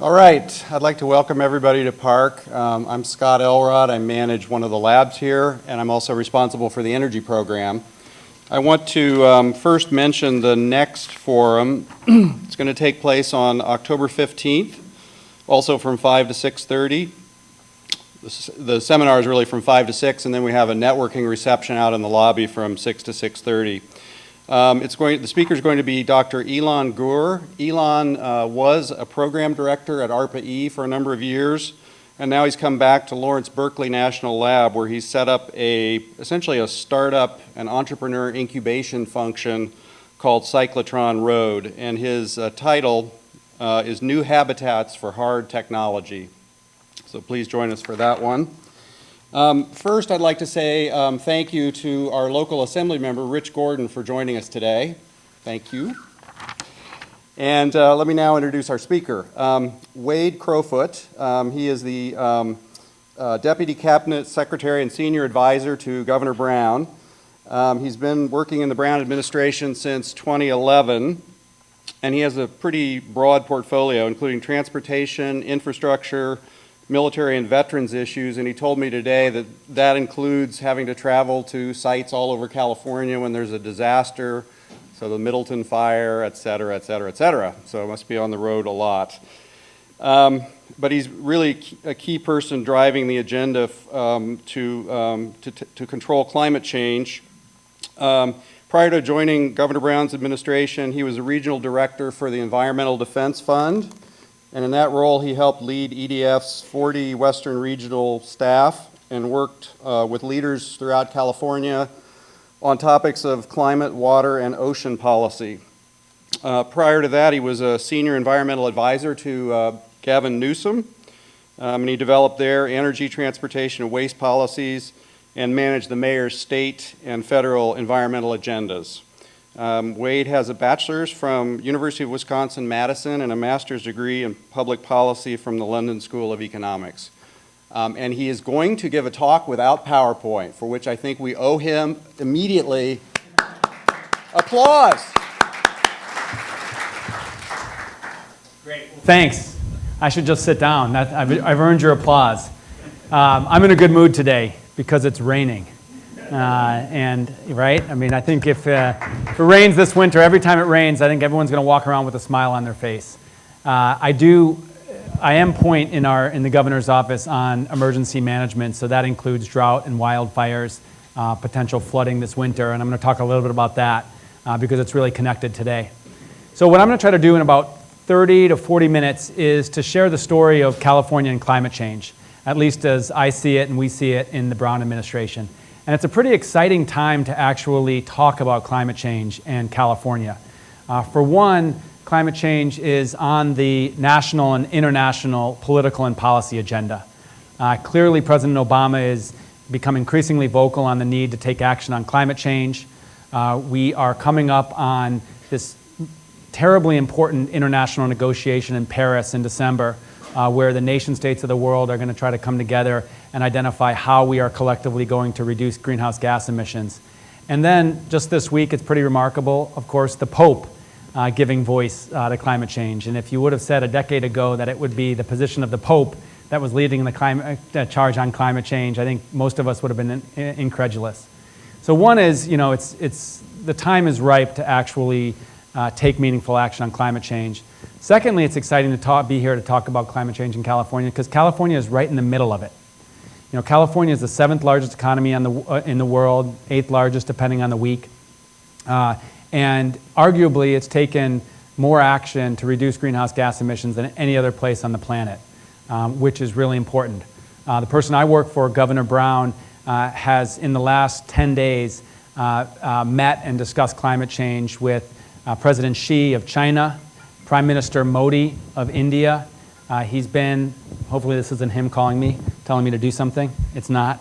All right, I'd like to welcome everybody to PARC. I'm Scott Elrod. I manage one of the labs here, and I'm also responsible for the energy program. I want to first mention the next forum. It's going to take place on October 15th, also from 5 to 6:30. The seminar is really from 5 to 6, and then we have a networking reception out in the lobby from 6 to 6:30. The speaker is going to be Dr. Elon Gur. Elon was a program director at ARPA-E for a number of years, and now he's come back to Lawrence Berkeley National Lab, where he's set up essentially a startup and entrepreneur incubation function called Cyclotron Road, and his title is New Habitats for Hard Technology. So please join us for that one. First, I'd like to say thank you to our local assembly member, Rich Gordon, for joining us today. Thank you. And let me now introduce our speaker, Wade Crowfoot. He is the Deputy Cabinet Secretary and Senior Advisor to Governor Brown. He's been working in the Brown administration since 2011, and he has a pretty broad portfolio, including transportation, infrastructure, military and veterans issues, and he told me today that that includes having to travel to sites all over California when there's a disaster, so the Middleton fire, et cetera, et cetera, et cetera. So I must be on the road a lot. But he's really a key person driving the agenda to control climate change. Prior to joining Governor Brown's administration, he was a regional director for the Environmental Defense Fund. And in that role, he helped lead EDF's 40 Western regional staff and worked with leaders throughout California on topics of climate, water, and ocean policy. Prior to that, he was a senior environmental advisor to Gavin Newsom, and he developed their energy, transportation, and waste policies and managed the mayor's state and federal environmental agendas. Wade has a bachelor's from University of Wisconsin-Madison and a master's degree in public policy from the London School of Economics. And he is going to give a talk without PowerPoint, for which I think we owe him immediately applause. Great. Well, thanks. I should just sit down. I've earned your applause. I'm in a good mood today because it's raining. Right? I mean, I think if it rains this winter, every time it rains, I think everyone's going to walk around with a smile on their face. I am point in the governor's office on emergency management, so that includes drought and wildfires, potential flooding this winter, and I'm going to talk a little bit about that because it's really connected today. So what I'm going to try to do in about 30 to 40 minutes is to share the story of California and climate change, at least as I see it and we see it in the Brown administration. And it's a pretty exciting time to actually talk about climate change in California. For one, climate change is on the national and international political and policy agenda. Clearly, President Obama is become increasingly vocal on the need to take action on climate change. We are coming up on this terribly important international negotiation in Paris in December, where the nation states of the world are going to try to come together and identify how we are collectively going to reduce greenhouse gas emissions. And then just this week, it's pretty remarkable, of course, the Pope giving voice to climate change. And if you would have said a decade ago that it would be the position of the Pope that was leading the charge on climate change, I think most of us would have been incredulous. So one is, the time is ripe to actually take meaningful action on climate change. Secondly, it's exciting to be here to talk about climate change in California because California is right in the middle of it. California is the 7th largest economy in the world, 8th largest depending on the week. And arguably, it's taken more action to reduce greenhouse gas emissions than any other place on the planet, which is really important. The person I work for, Governor Brown, has in the last 10 days met and discussed climate change with President Xi of China, Prime Minister Modi of India. He's been, hopefully this isn't him calling me, telling me to do something. It's not.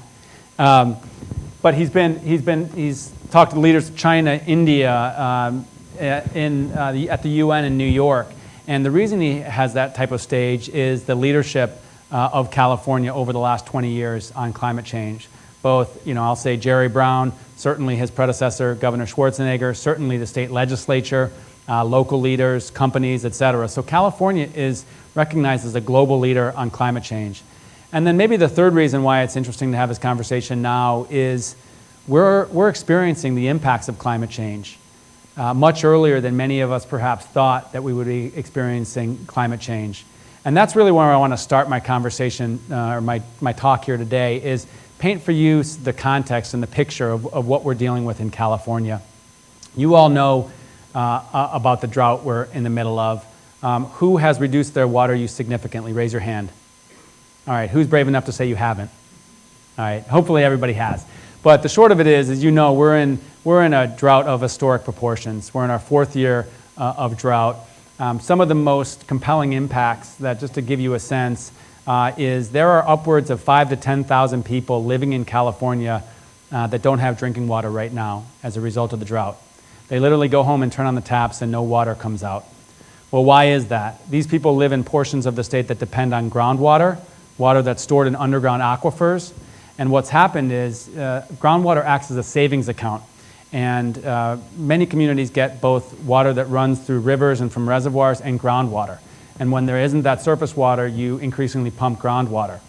But he's talked to leaders of China, India, at the UN in New York. And the reason he has that type of stage is the leadership of California over the last 20 years on climate change. Both, I'll say Jerry Brown, certainly his predecessor, Governor Schwarzenegger, certainly the state legislature, local leaders, companies, et cetera. So California is recognized as a global leader on climate change. And then maybe the third reason why it's interesting to have this conversation now is we're experiencing the impacts of climate change much earlier than many of us perhaps thought that we would be experiencing climate change. And that's really where I want to start my conversation, or my talk here today, is paint for you the context and the picture of what we're dealing with in California. You all know about the drought we're in the middle of. Who has reduced their water use significantly? Raise your hand. All right, who's brave enough to say you haven't? All right, hopefully everybody has. But the short of it is, as you know, we're in a drought of historic proportions. We're in our 4th year of drought. Some of the most compelling impacts, that just to give you a sense, is there are upwards of 5,000 to 10,000 people living in California that don't have drinking water right now as a result of the drought. They literally go home and turn on the taps and no water comes out. Well, why is that? These people live in portions of the state that depend on groundwater, water that's stored in underground aquifers. And what's happened is groundwater acts as a savings account. And many communities get both water that runs through rivers and from reservoirs and groundwater. And when there isn't that surface water, you increasingly pump groundwater.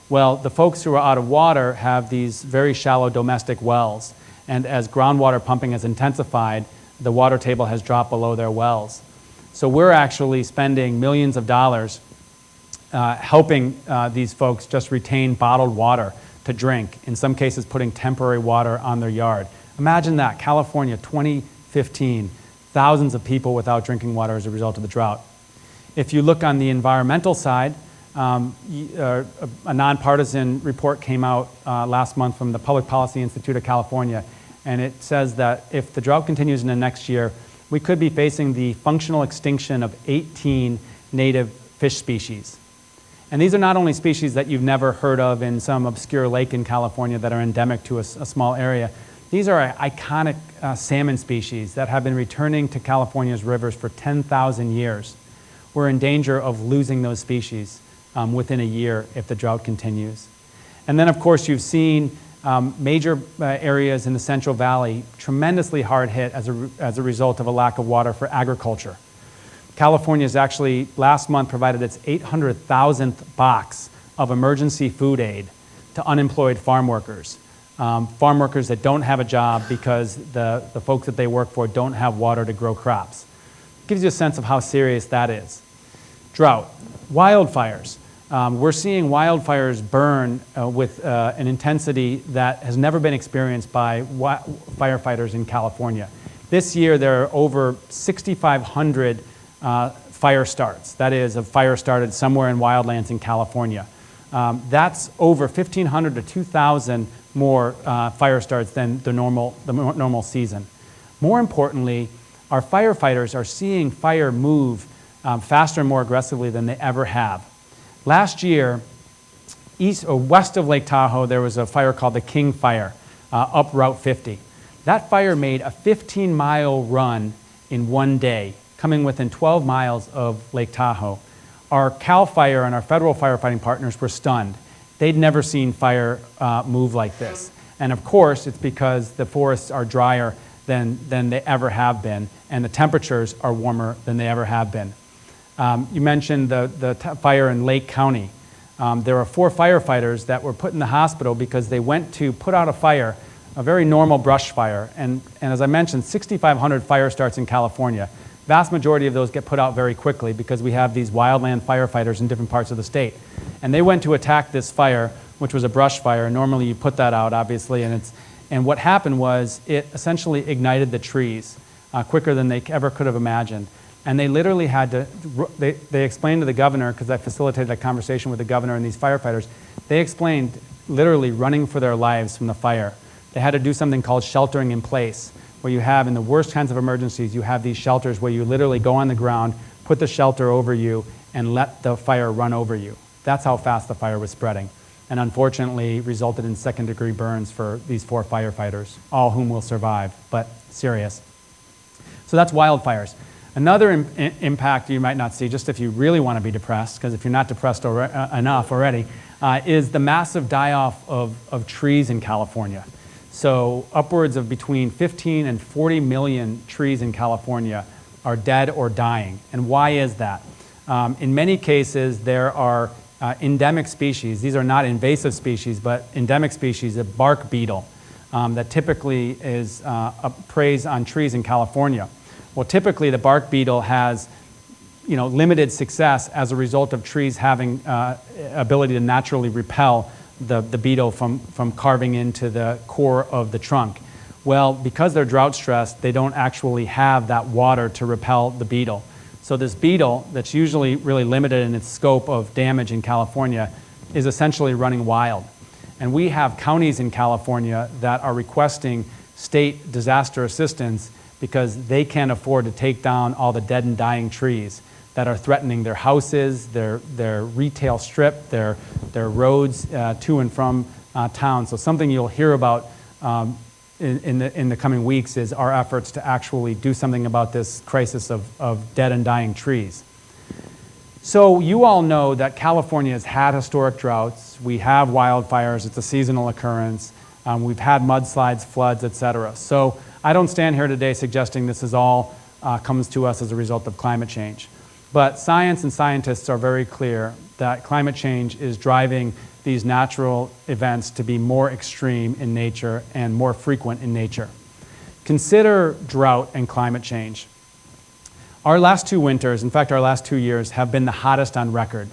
Well, the folks who are out of water have these very shallow domestic wells. And as groundwater pumping has intensified, the water table has dropped below their wells. So we're actually spending millions of dollars helping these folks just retain bottled water to drink, in some cases putting temporary water on their yard. Imagine that, California, 2015, thousands of people without drinking water as a result of the drought. If you look on the environmental side, a nonpartisan report came out last month from the Public Policy Institute of California, and it says that if the drought continues in the next year, we could be facing the functional extinction of 18 native fish species. And these are not only species that you've never heard of in some obscure lake in California that are endemic to a small area. These are iconic salmon species that have been returning to California's rivers for 10,000 years. We're in danger of losing those species within a year if the drought continues. And then, of course, you've seen major areas in the Central Valley tremendously hard hit as a result of a lack of water for agriculture. California has actually, last month, provided its 800,000th box of emergency food aid to unemployed farm workers. Farm workers that don't have a job because the folks that they work for don't have water to grow crops. Gives you a sense of how serious that is. Drought, wildfires. We're seeing wildfires burn with an intensity that has never been experienced by firefighters in California. This year, there are over 6,500 fire starts. That is, a fire started somewhere in wildlands in California. That's over 1,500 to 2,000 more fire starts than the normal season. More importantly, our firefighters are seeing fire move faster and more aggressively than they ever have. Last year, east or west of Lake Tahoe, there was a fire called the King Fire up Route 50. That fire made a 15-mile run in one day, coming within 12 miles of Lake Tahoe. Our CAL FIRE and our federal firefighting partners were stunned. They'd never seen fire move like this. And of course, it's because the forests are drier than they ever have been, and the temperatures are warmer than they ever have been. You mentioned the fire in Lake County. There are 4 firefighters that were put in the hospital because they went to put out a fire, a very normal brush fire. And as I mentioned, 6,500 fire starts in California. Vast majority of those get put out very quickly because we have these wildland firefighters in different parts of the state. And they went to attack this fire, which was a brush fire. Normally you put that out, obviously, and what happened was it essentially ignited the trees quicker than they ever could have imagined. And they literally had to, they explained to the governor, because I facilitated a conversation with the governor and these firefighters, they explained literally running for their lives from the fire. They had to do something called sheltering in place, where you have, in the worst kinds of emergencies, you have these shelters where you literally go on the ground, put the shelter over you, and let the fire run over you. That's how fast the fire was spreading, and unfortunately resulted in second-degree burns for these 4 firefighters, all whom will survive, but serious. So that's wildfires. Another impact you might not see, just if you really want to be depressed, because if you're not depressed enough already, is the massive die-off of trees in California. So upwards of between 15 and 40 million trees in California are dead or dying. And why is that? In many cases, there are endemic species. These are not invasive species, but endemic species, a bark beetle that typically preys on trees in California. Well, typically the bark beetle has limited success as a result of trees having ability to naturally repel the beetle from carving into the core of the trunk. Well, because they're drought stressed, they don't actually have that water to repel the beetle. So this beetle, that's usually really limited in its scope of damage in California, is essentially running wild. And we have counties in California that are requesting state disaster assistance because they can't afford to take down all the dead and dying trees that are threatening their houses, their retail strip, their roads to and from town. So something you'll hear about in the coming weeks is our efforts to actually do something about this crisis of dead and dying trees. So you all know that California has had historic droughts. We have wildfires. It's a seasonal occurrence. We've had mudslides, floods, etc. So I don't stand here today suggesting this is all comes to us as a result of climate change. But science and scientists are very clear that climate change is driving these natural events to be more extreme in nature and more frequent in nature. Consider drought and climate change. Our last 2 winters, in fact our last 2 years, have been the hottest on record.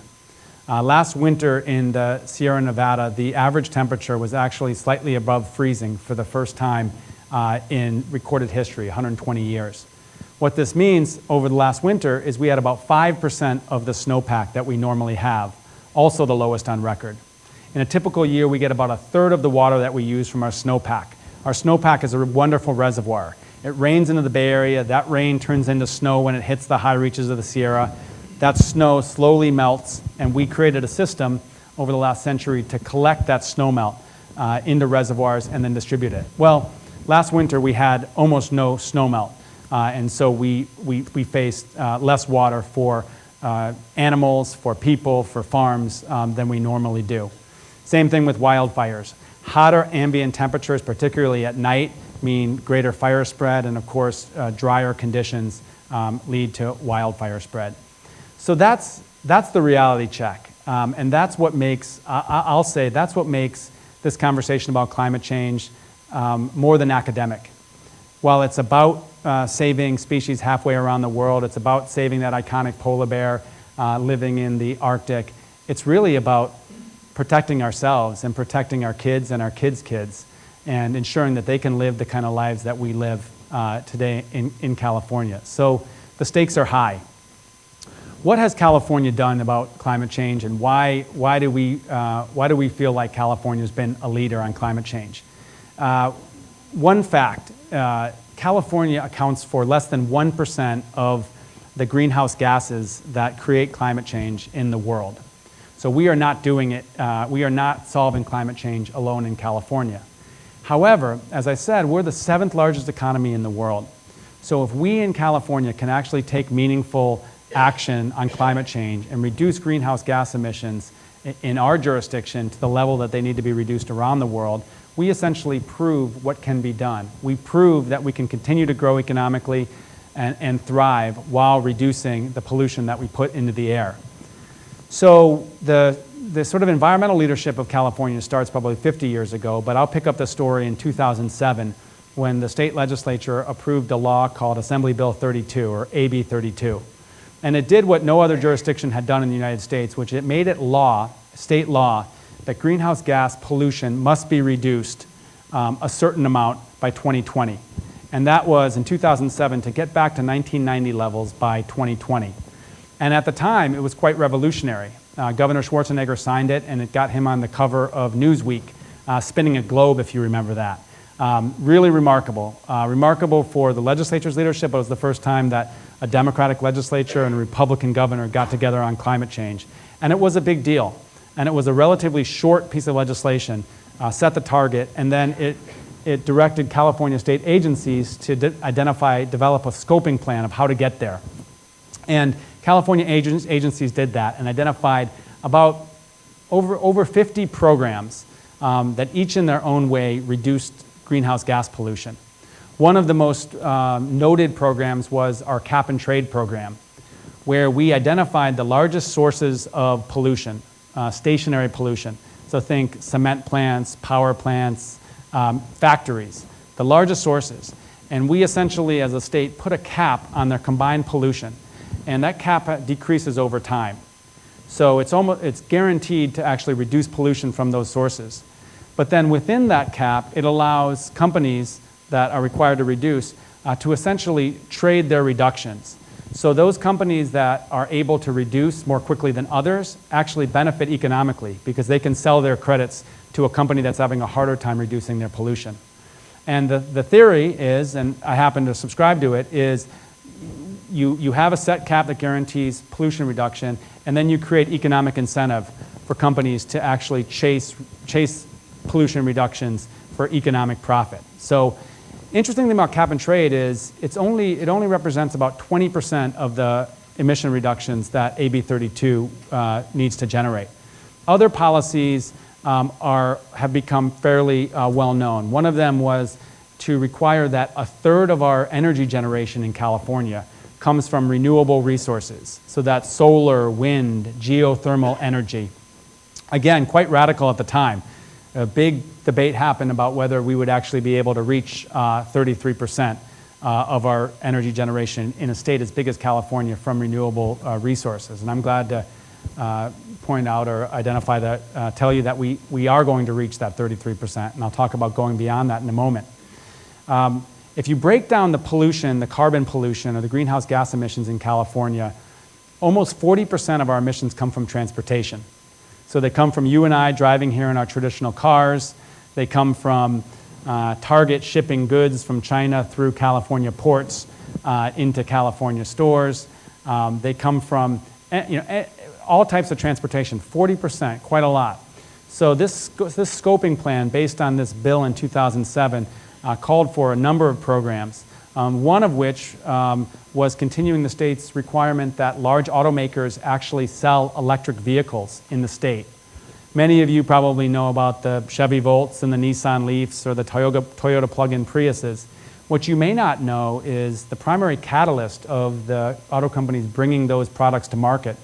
Last winter in the Sierra Nevada, the average temperature was actually slightly above freezing for the first time in recorded history, 120 years. What this means over the last winter is we had about 5% of the snowpack that we normally have, also the lowest on record. In a typical year, we get about 1/3 of the water that we use from our snowpack. Our snowpack is a wonderful reservoir. It rains into the Bay Area. That rain turns into snow when it hits the high reaches of the Sierra. That snow slowly melts, and we created a system over the last century to collect that snow melt into reservoirs and then distribute it. Well, last winter we had almost no snow melt, and so we faced less water for animals, for people, for farms than we normally do. Same thing with wildfires. Hotter ambient temperatures, particularly at night, mean greater fire spread, and of course drier conditions lead to wildfire spread. So that's the reality check, and that's what makes, I'll say, that's what makes this conversation about climate change more than academic. While it's about saving species halfway around the world, it's about saving that iconic polar bear living in the Arctic, it's really about protecting ourselves and protecting our kids and our kids' kids and ensuring that they can live the kind of lives that we live today in California. So the stakes are high. What has California done about climate change, and why do we feel like California's been a leader on climate change? One fact, California accounts for less than 1% of the greenhouse gases that create climate change in the world. So we are not doing it, we are not solving climate change alone in California. However, as I said, we're the 7th largest economy in the world. So if we in California can actually take meaningful action on climate change and reduce greenhouse gas emissions in our jurisdiction to the level that they need to be reduced around the world, we essentially prove what can be done. We prove that we can continue to grow economically and thrive while reducing the pollution that we put into the air. So the sort of environmental leadership of California starts probably 50 years ago, but I'll pick up the story in 2007 when the state legislature approved a law called Assembly Bill 32, or AB 32. And it did what no other jurisdiction had done in the United States, which it made it law, state law, that greenhouse gas pollution must be reduced a certain amount by 2020. And that was in 2007 to get back to 1990 levels by 2020. And at the time, it was quite revolutionary. Governor Schwarzenegger signed it, and it got him on the cover of Newsweek, spinning a globe, if you remember that. Really remarkable. Remarkable for the legislature's leadership. It was the first time that a Democratic legislature and a Republican governor got together on climate change. And it was a big deal. And it was a relatively short piece of legislation, set the target, and then it directed California state agencies to develop a scoping plan of how to get there. And California agencies did that and identified about over 50 programs that each in their own way reduced greenhouse gas pollution. One of the most noted programs was our cap and trade program, where we identified the largest sources of pollution, stationary pollution. So think cement plants, power plants, factories, the largest sources. And we essentially, as a state, put a cap on their combined pollution. And that cap decreases over time. So it's guaranteed to actually reduce pollution from those sources. But then within that cap, it allows companies that are required to reduce to essentially trade their reductions. So those companies that are able to reduce more quickly than others actually benefit economically because they can sell their credits to a company that's having a harder time reducing their pollution. And the theory is, and I happen to subscribe to it, is you have a set cap that guarantees pollution reduction, and then you create economic incentive for companies to actually chase pollution reductions for economic profit. So interesting thing about cap and trade is it only represents about 20% of the emission reductions that AB 32 needs to generate. Other policies have become fairly well known. One of them was to require that a third of our energy generation in California comes from renewable resources. So that's solar, wind, geothermal energy. Again, quite radical at the time. A big debate happened about whether we would actually be able to reach 33% of our energy generation in a state as big as California from renewable resources. And I'm glad to point out or identify that, tell you that we are going to reach that 33%, and I'll talk about going beyond that in a moment. If you break down the pollution, the carbon pollution or the greenhouse gas emissions in California, almost 40% of our emissions come from transportation. So they come from you and I driving here in our traditional cars. They come from Target shipping goods from China through California ports into California stores. They come from all types of transportation, 40%, quite a lot. So this scoping plan based on this bill in 2007 called for a number of programs, one of which was continuing the state's requirement that large automakers actually sell electric vehicles in the state. Many of you probably know about the Chevy Volts and the Nissan Leafs or the Toyota plug-in Priuses. What you may not know is the primary catalyst of the auto companies bringing those products to market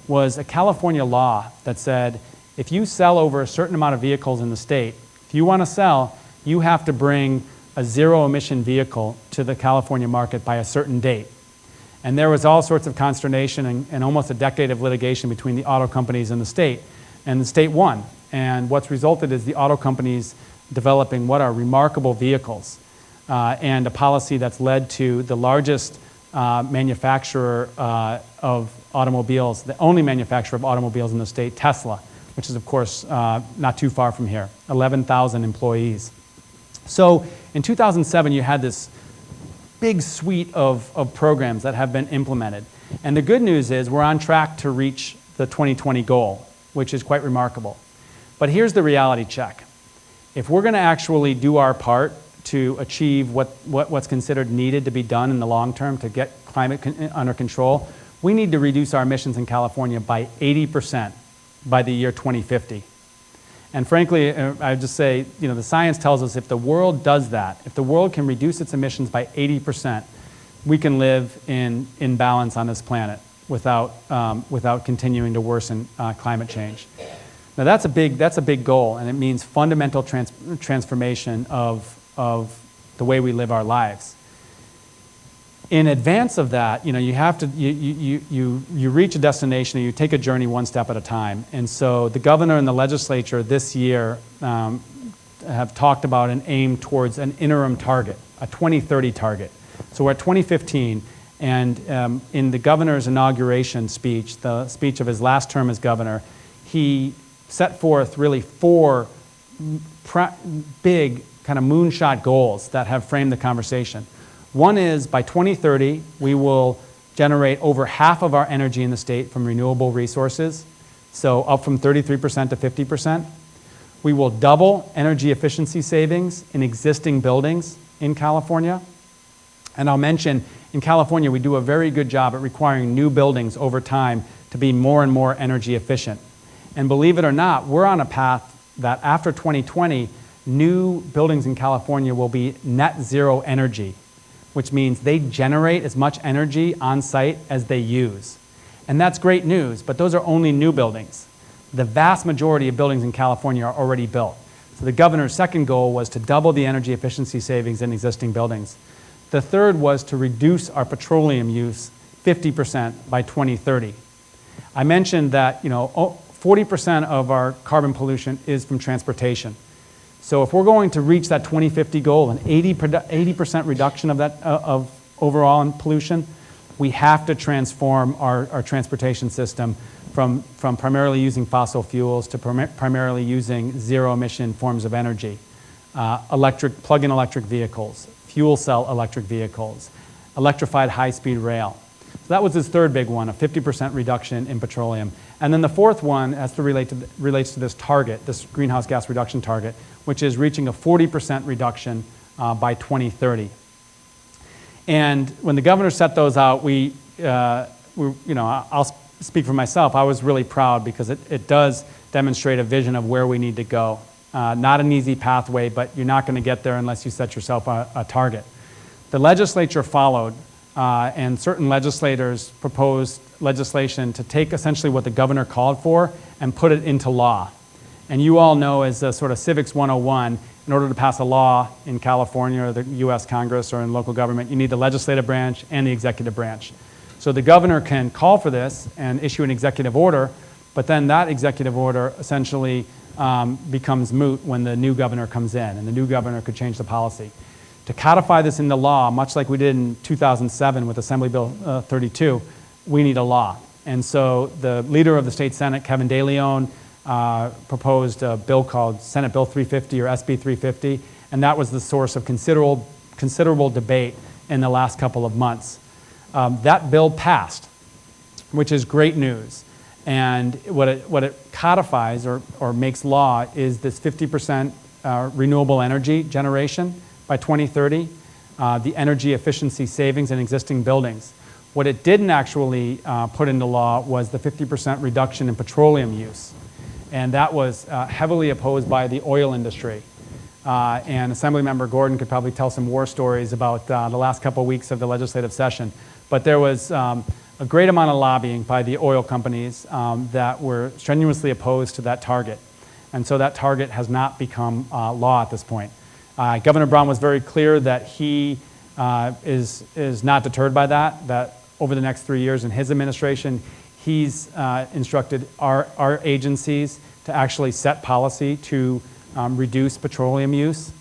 was a California law that said if you sell over a certain amount of vehicles in the state, if you want to sell, you have to bring a zero-emission vehicle to the California market by a certain date. And there was all sorts of consternation and almost a decade of litigation between the auto companies and the state won. And what's resulted is the auto companies developing what are remarkable vehicles and a policy that's led to the largest manufacturer of automobiles, the only manufacturer of automobiles in the state, Tesla, which is of course not too far from here, 11,000 employees. So in 2007, you had this big suite of programs that have been implemented. And the good news is we're on track to reach the 2020 goal, which is quite remarkable. But here's the reality check. If we're going to actually do our part to achieve what's considered needed to be done in the long term to get climate under control, we need to reduce our emissions in California by 80% by the year 2050. And frankly, I would just say, the science tells us if the world does that, if the world can reduce its emissions by 80%, we can live in balance on this planet without continuing to worsen climate change. Now that's a big goal, and it means fundamental transformation of the way we live our lives. In advance of that, you have to you reach a destination and you take a journey one step at a time. And so the governor and the legislature this year have talked about an aim towards an interim target, a 2030 target. So we're at 2015, and in the governor's inauguration speech, the speech of his last term as governor, he set forth really four big kind of moonshot goals that have framed the conversation. One is by 2030, we will generate over half of our energy in the state from renewable resources, so up from 33% to 50%. We will double energy efficiency savings in existing buildings in California. And I'll mention, in California, we do a very good job at requiring new buildings over time to be more and more energy efficient. And believe it or not, we're on a path that after 2020, new buildings in California will be net zero energy, which means they generate as much energy on site as they use. And that's great news, but those are only new buildings. The vast majority of buildings in California are already built. So the governor's second goal was to double the energy efficiency savings in existing buildings. The third was to reduce our petroleum use 50% by 2030. I mentioned that 40% of our carbon pollution is from transportation. So if we're going to reach that 2050 goal, an 80% reduction of that of overall in pollution, we have to transform our transportation system from primarily using fossil fuels to primarily using zero-emission forms of energy. Plug-in electric vehicles, fuel cell electric vehicles, electrified high-speed rail. So that was his third big one, a 50% reduction in petroleum. And then the fourth one relates to this target, this greenhouse gas reduction target, which is reaching a 40% reduction by 2030. And when the governor set those out, I'll speak for myself, I was really proud because it does demonstrate a vision of where we need to go. Not an easy pathway, but you're not going to get there unless you set yourself a target. The legislature followed, and certain legislators proposed legislation to take essentially what the governor called for and put it into law. And you all know, as a sort of civics 101, in order to pass a law in California or the US Congress or in local government, you need the legislative branch and the executive branch. So the governor can call for this and issue an executive order, but then that executive order essentially becomes moot when the new governor comes in, and the new governor could change the policy. To codify this into law, much like we did in 2007 with Assembly Bill 32, we need a law. And so the leader of the state Senate, Kevin De Leon, proposed a bill called Senate Bill 350 or SB 350, and that was the source of considerable debate in the last couple of months. That bill passed, which is great news. And what it codifies or makes law is this 50% renewable energy generation by 2030, the energy efficiency savings in existing buildings. What it didn't actually put into law was the 50% reduction in petroleum use. And that was heavily opposed by the oil industry. And Assemblymember Gordon could probably tell some war stories about the last couple of weeks of the legislative session. But there was a great amount of lobbying by the oil companies that were strenuously opposed to that target. And so that target has not become law at this point. Governor Brown was very clear that he is not deterred by that over the next 3 years in his administration, he's instructed our agencies to actually set policy to reduce petroleum use.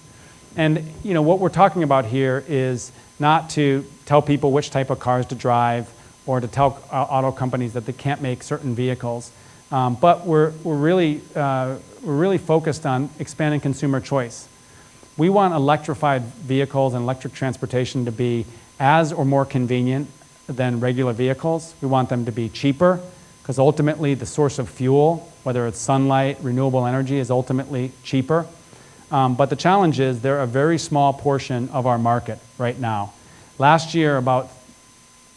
And what we're talking about here is not to tell people which type of cars to drive or to tell auto companies that they can't make certain vehicles, but we're really focused on expanding consumer choice. We want electrified vehicles and electric transportation to be as or more convenient than regular vehicles. We want them to be cheaper, because ultimately the source of fuel, whether it's sunlight, renewable energy, is ultimately cheaper. But the challenge is they're a very small portion of our market right now. Last year, about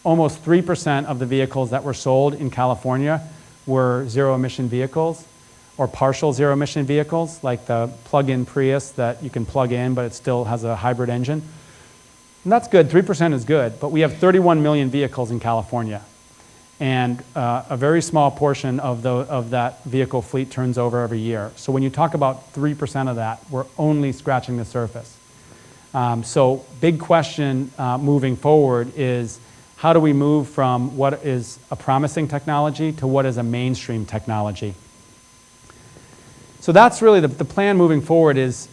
almost 3% of the vehicles that were sold in California were zero-emission vehicles or partial zero-emission vehicles, like the plug-in Prius that you can plug in, but it still has a hybrid engine. And that's good, 3% is good, but we have 31 million vehicles in California. And a very small portion of that vehicle fleet turns over every year. So when you talk about 3% of that, we're only scratching the surface. So big question moving forward is, how do we move from what is a promising technology to what is a mainstream technology? So that's really the plan moving forward is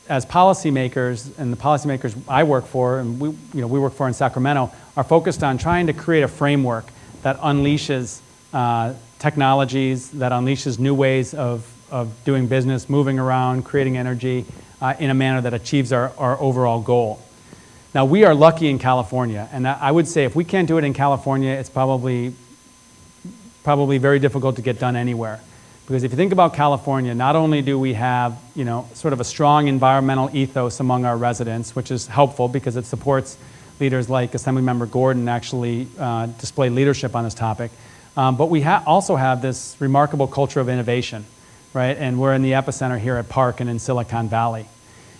as policymakers, and the policymakers I work for and we work for in Sacramento, are focused on trying to create a framework that unleashes technologies, that unleashes new ways of doing business, moving around, creating energy in a manner that achieves our overall goal. Now, we are lucky in California, and I would say if we can't do it in California, it's probably very difficult to get done anywhere. Because if you think about California, not only do we have sort of a strong environmental ethos among our residents, which is helpful because it supports leaders like Assemblymember Gordon actually display leadership on this topic, but we also have this remarkable culture of innovation. right? And we're in the epicenter here at PARC and in Silicon Valley.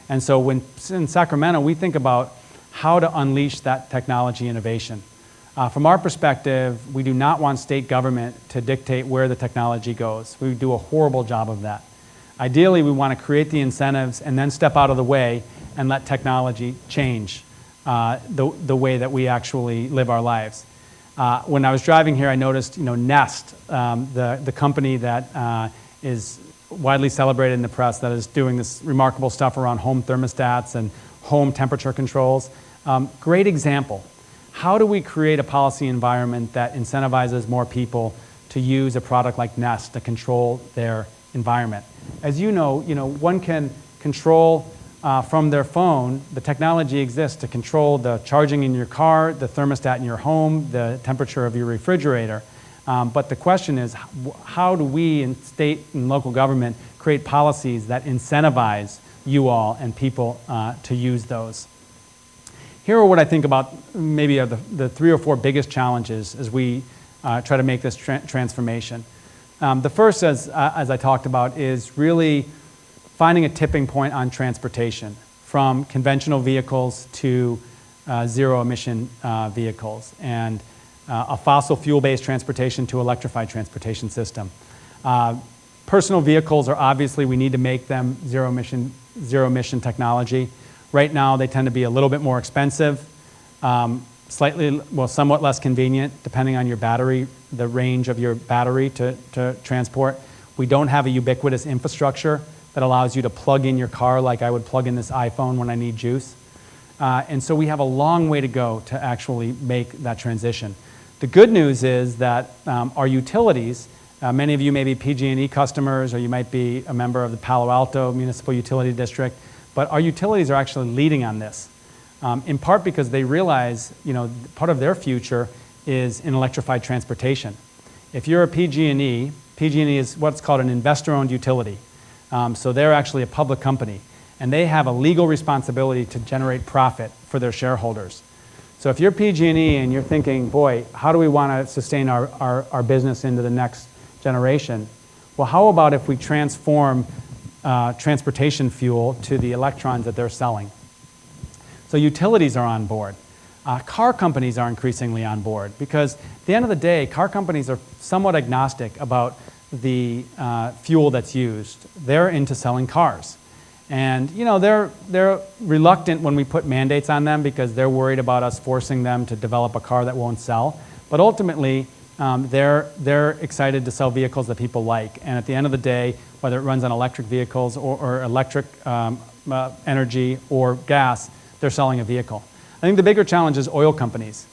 And so when in Sacramento, we think about how to unleash that technology innovation. From our perspective, we do not want state government to dictate where the technology goes. We do a horrible job of that. Ideally, we want to create the incentives and then step out of the way and let technology change the way that we actually live our lives. When I was driving here, I noticed, Nest, the company that is widely celebrated in the press, that is doing this remarkable stuff around home thermostats and home temperature controls. Great example. How do we create a policy environment that incentivizes more people to use a product like Nest to control their environment? As you know, one can control from their phone. The technology exists to control the charging in your car, the thermostat in your home, the temperature of your refrigerator. But the question is, how do we in state and local government create policies that incentivize you all and people to use those? Here are what I think about maybe are the 3 or 4 biggest challenges as we try to make this transformation. The first, as I talked about, is really finding a tipping point on transportation from conventional vehicles to zero-emission vehicles, and a fossil fuel-based transportation to electrified transportation system. Personal vehicles are obviously, we need to make them zero-emission technology. Right now, they tend to be a little bit more expensive, somewhat less convenient, depending on your battery, the range of your battery to transport. We don't have a ubiquitous infrastructure that allows you to plug in your car like I would plug in this iPhone when I need juice. And so we have a long way to go to actually make that transition. The good news is that our utilities, many of you may be PG&E customers, or you might be a member of the Palo Alto Municipal Utility District, but our utilities are actually leading on this, in part because they realize, part of their future is in electrified transportation. If you're a PG&E is what's called an investor-owned utility. So they're actually a public company, and they have a legal responsibility to generate profit for their shareholders. So if you're PG&E and you're thinking, boy, how do we want to sustain our business into the next generation? Well, how about if we transform transportation fuel to the electrons that they're selling? So utilities are on board. Car companies are increasingly on board, because at the end of the day, car companies are somewhat agnostic about the fuel that's used. They're into selling cars. And they're reluctant when we put mandates on them, because they're worried about us forcing them to develop a car that won't sell. But ultimately, they're excited to sell vehicles that people like. And at the end of the day, whether it runs on electric vehicles or electric energy or gas, they're selling a vehicle. I think the bigger challenge is oil companies.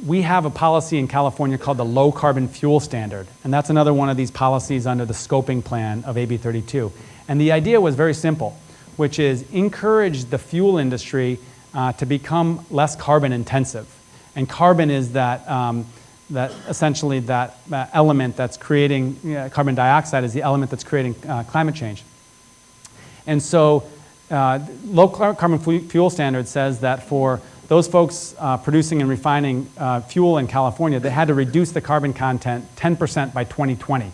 We have a policy in California called the Low Carbon Fuel Standard, and that's another one of these policies under the scoping plan of AB 32. And the idea was very simple, which is encourage the fuel industry to become less carbon intensive. And carbon is that element that's creating, carbon dioxide is the element that's creating climate change. And so Low Carbon Fuel Standard says that for those folks producing and refining fuel in California, they had to reduce the carbon content 10% by 2020.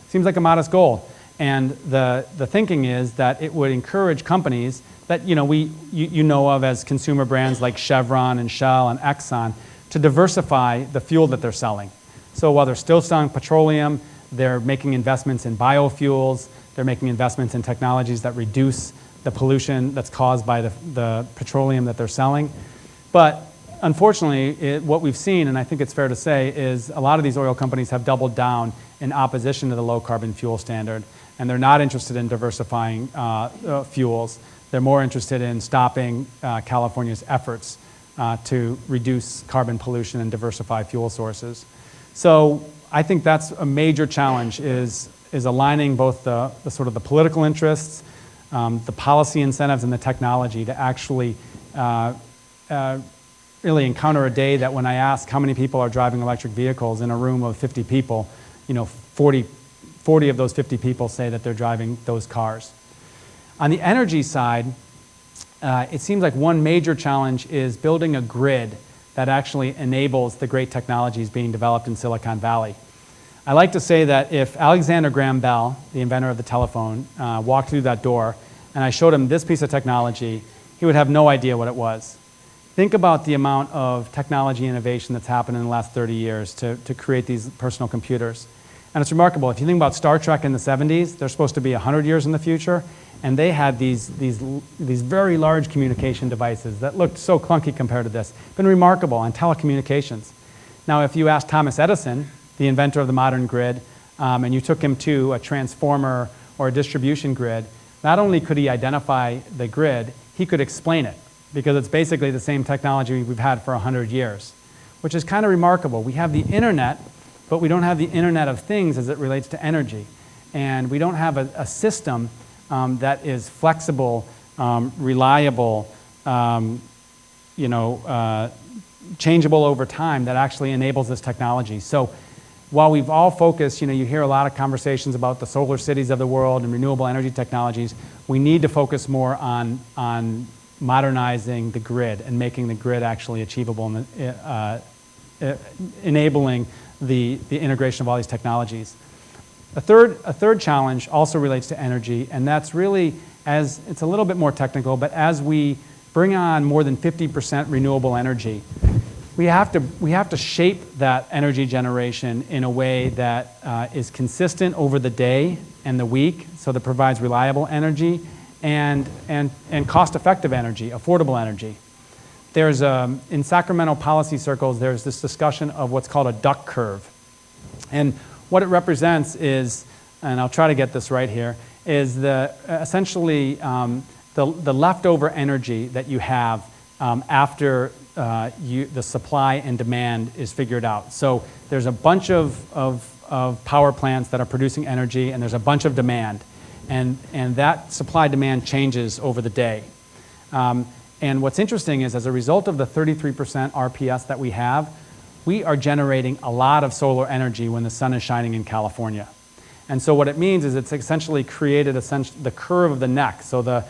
Seems like a modest goal. And the thinking is that it would encourage companies that you know of as consumer brands like Chevron and Shell and Exxon to diversify the fuel that they're selling. So while they're still selling petroleum, they're making investments in biofuels, they're making investments in technologies that reduce the pollution that's caused by the petroleum that they're selling. But unfortunately, what we've seen, and I think it's fair to say, is a lot of these oil companies have doubled down in opposition to the Low Carbon Fuel Standard, and they're not interested in diversifying fuels. They're more interested in stopping California's efforts to reduce carbon pollution and diversify fuel sources. So I think that's a major challenge, is aligning both the sort of the political interests, the policy incentives, and the technology to actually really encounter a day that when I ask how many people are driving electric vehicles in a room of 50 people, 40 of those 50 people say that they're driving those cars. On the energy side, it seems like one major challenge is building a grid that actually enables the great technologies being developed in Silicon Valley. I like to say that if Alexander Graham Bell, the inventor of the telephone, walked through that door and I showed him this piece of technology, he would have no idea what it was. Think about the amount of technology innovation that's happened in the last 30 years to create these personal computers. And it's remarkable. If you think about Star Trek in the 70s, they're supposed to be 100 years in the future, and they had these very large communication devices that looked so clunky compared to this. It's been remarkable on telecommunications. Now, if you ask Thomas Edison, the inventor of the modern grid, and you took him to a transformer or a distribution grid, not only could he identify the grid, he could explain it, because it's basically the same technology we've had for 100 years, which is kind of remarkable. We have the internet, but we don't have the Internet of Things as it relates to energy. And we don't have a system that is flexible, reliable, changeable over time that actually enables this technology. So while we've all focused, you hear a lot of conversations about the solar cities of the world and renewable energy technologies, we need to focus more on modernizing the grid and making the grid actually achievable and enabling the integration of all these technologies. A third challenge also relates to energy, and that's really, as it's a little bit more technical, but as we bring on more than 50% renewable energy, we have to shape that energy generation in a way that is consistent over the day and the week, so that provides reliable energy and cost-effective energy, affordable energy. There's in Sacramento policy circles, there's this discussion of what's called a duck curve. And what it represents is, and I'll try to get this right here, is essentially the leftover energy that you have after the supply and demand is figured out. So there's a bunch of power plants that are producing energy, and there's a bunch of demand. And that supply-demand changes over the day. And what's interesting is, as a result of the 33% RPS that we have, we are generating a lot of solar energy when the sun is shining in California. And so what it means is it's essentially created the curve of the neck. So the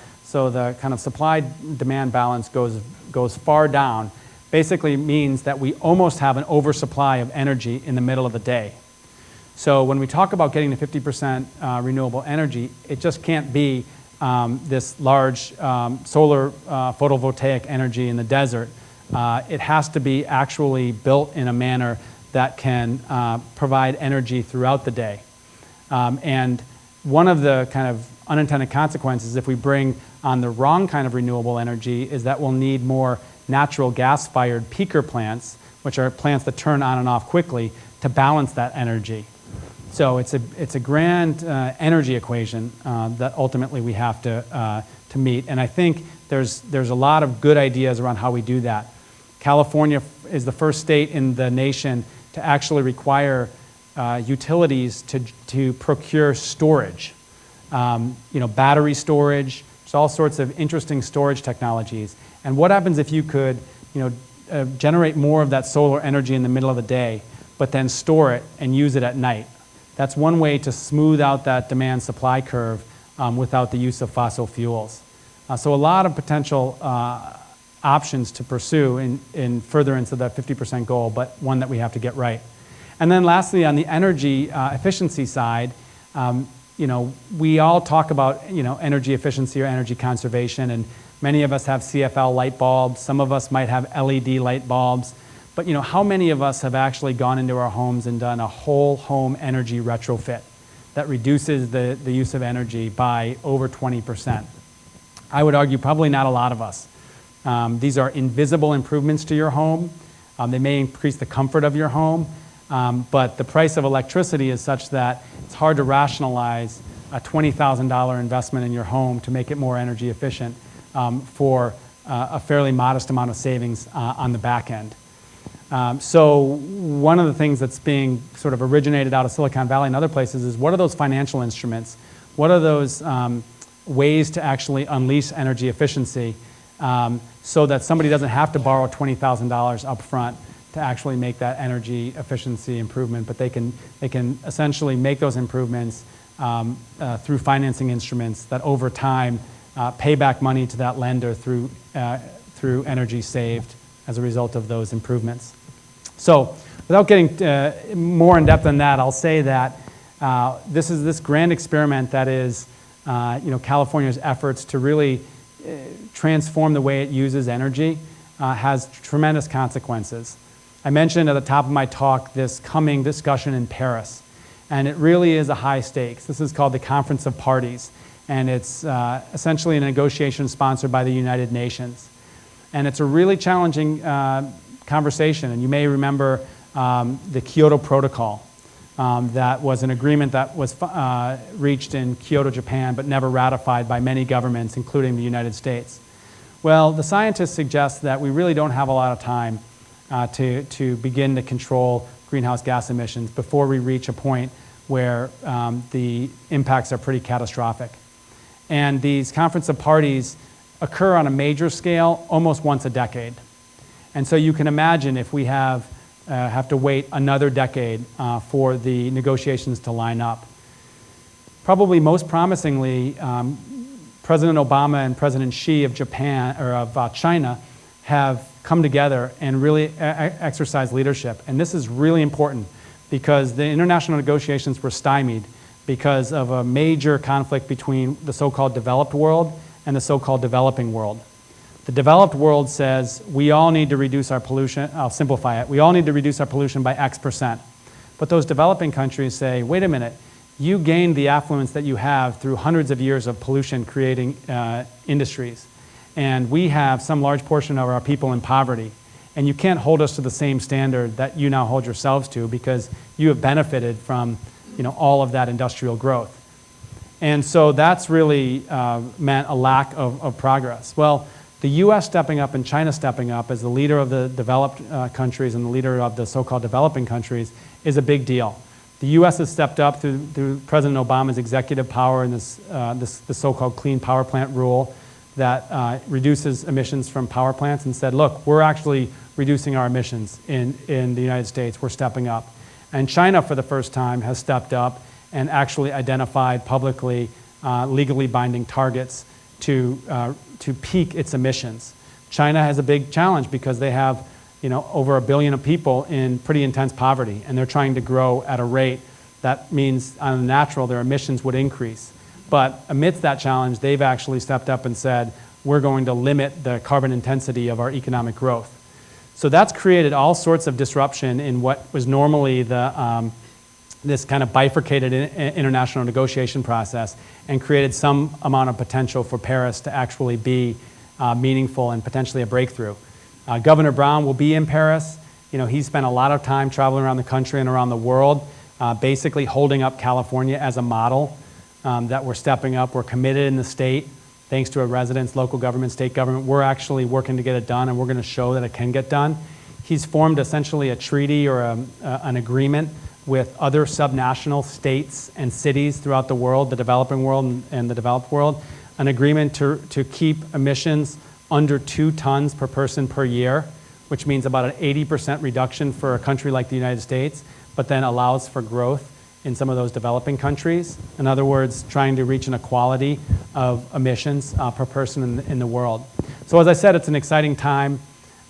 kind of supply-demand balance goes far down. Basically means that we almost have an oversupply of energy in the middle of the day. So when we talk about getting to 50% renewable energy, it just can't be this large solar photovoltaic energy in the desert. It has to be actually built in a manner that can provide energy throughout the day. And one of the kind of unintended consequences, if we bring on the wrong kind of renewable energy, is that we'll need more natural gas-fired peaker plants, which are plants that turn on and off quickly, to balance that energy. So it's a grand energy equation that ultimately we have to meet. And I think there's a lot of good ideas around how we do that. California is the first state in the nation to actually require utilities to procure storage. Battery storage. There's all sorts of interesting storage technologies. And what happens if you could, generate more of that solar energy in the middle of the day, but then store it and use it at night? That's one way to smooth out that demand-supply curve without the use of fossil fuels. So a lot of potential options to pursue in furtherance of that 50% goal, but one that we have to get right. And then lastly, on the energy efficiency side, we all talk about energy efficiency or energy conservation, and many of us have CFL light bulbs. Some of us might have LED light bulbs. But how many of us have actually gone into our homes and done a whole home energy retrofit that reduces the use of energy by over 20%? I would argue probably not a lot of us. These are invisible improvements to your home. They may increase the comfort of your home, but the price of electricity is such that it's hard to rationalize a $20,000 investment in your home to make it more energy efficient for a fairly modest amount of savings on the back end. So one of the things that's being sort of originated out of Silicon Valley and other places is, what are those financial instruments? What are those ways to actually unleash energy efficiency so that somebody doesn't have to borrow $20,000 up front to actually make that energy efficiency improvement, but they can essentially make those improvements through financing instruments that over time pay back money to that lender through energy saved as a result of those improvements. So Without getting more in depth than that, I'll say that this is this grand experiment that is California's efforts to really transform the way it uses energy has tremendous consequences. I mentioned at the top of my talk this coming discussion in Paris, and it really is a high stakes. This is called the Conference of Parties, and it's essentially a negotiation sponsored by the United Nations. And it's a really challenging conversation, and you may remember the Kyoto Protocol. That was an agreement that was reached in Kyoto, Japan, but never ratified by many governments, including the United States. Well, the scientists suggest that we really don't have a lot of time to begin to control greenhouse gas emissions before we reach a point where the impacts are pretty catastrophic. And these Conference of Parties occur on a major scale almost once a decade. And so you can imagine if we have to wait another decade for the negotiations to line up. Probably most promisingly, President Obama and President Xi of Japan, or of China, have come together and really exercise leadership. And this is really important because the international negotiations were stymied because of a major conflict between the so-called developed world and the so-called developing world. The developed world says we all need to reduce our pollution. I'll simplify it. We all need to reduce our pollution by X%. But those developing countries say, wait a minute, you gained the affluence that you have through hundreds of years of pollution creating industries. And we have some large portion of our people in poverty. And you can't hold us to the same standard that you now hold yourselves to because you have benefited from all of that industrial growth. And so that's really meant a lack of progress. Well, the US stepping up and China stepping up as the leader of the developed countries and the leader of the so-called developing countries is a big deal. The US has stepped up through President Obama's executive power and the so-called clean power plant rule that reduces emissions from power plants and said, look, we're actually reducing our emissions in the United States. We're stepping up. And China, for the first time, has stepped up and actually identified publicly legally binding targets to peak its emissions. China has a big challenge because they have over 1 billion of people in pretty intense poverty, and they're trying to grow at a rate that means on the natural their emissions would increase. But amidst that challenge, they've actually stepped up and said, we're going to limit the carbon intensity of our economic growth. So that's created all sorts of disruption in what was normally this kind of bifurcated international negotiation process and created some amount of potential for Paris to actually be meaningful and potentially a breakthrough. Governor Brown will be in Paris. He's spent a lot of time traveling around the country and around the world, basically holding up California as a model that we're stepping up. We're committed in the state, thanks to our residents, local government, state government. We're actually working to get it done, and we're going to show that it can get done. He's formed essentially a treaty or an agreement with other subnational states and cities throughout the world, the developing world and the developed world, an agreement to keep emissions under 2 tons per person per year, which means about an 80% reduction for a country like the United States, but then allows for growth in some of those developing countries. In other words, trying to reach an equality of emissions per person in the world. So as I said, it's an exciting time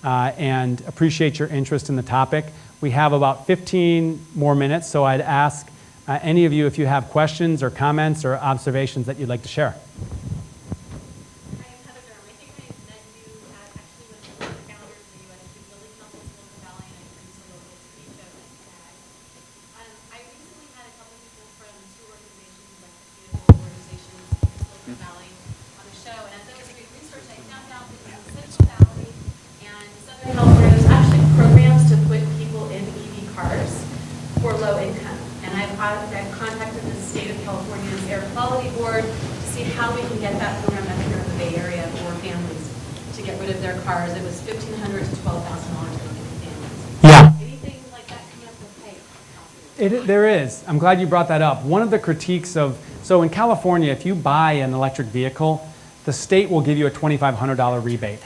and appreciate your interest in the topic. We have about 15 more minutes, so I'd ask any of you if you have questions or comments or observations that you'd like to share. for low income. And I've contacted the state of California's Air Quality Board to see how we can get that program up here in the Bay Area for families to get rid of their cars. It was $1,500 to $12,000 for families. Yeah. Anything like that coming up with pay? There is. I'm glad you brought that up. One of the critiques of, so in California, if you buy an electric vehicle, the state will give you a $2,500 rebate.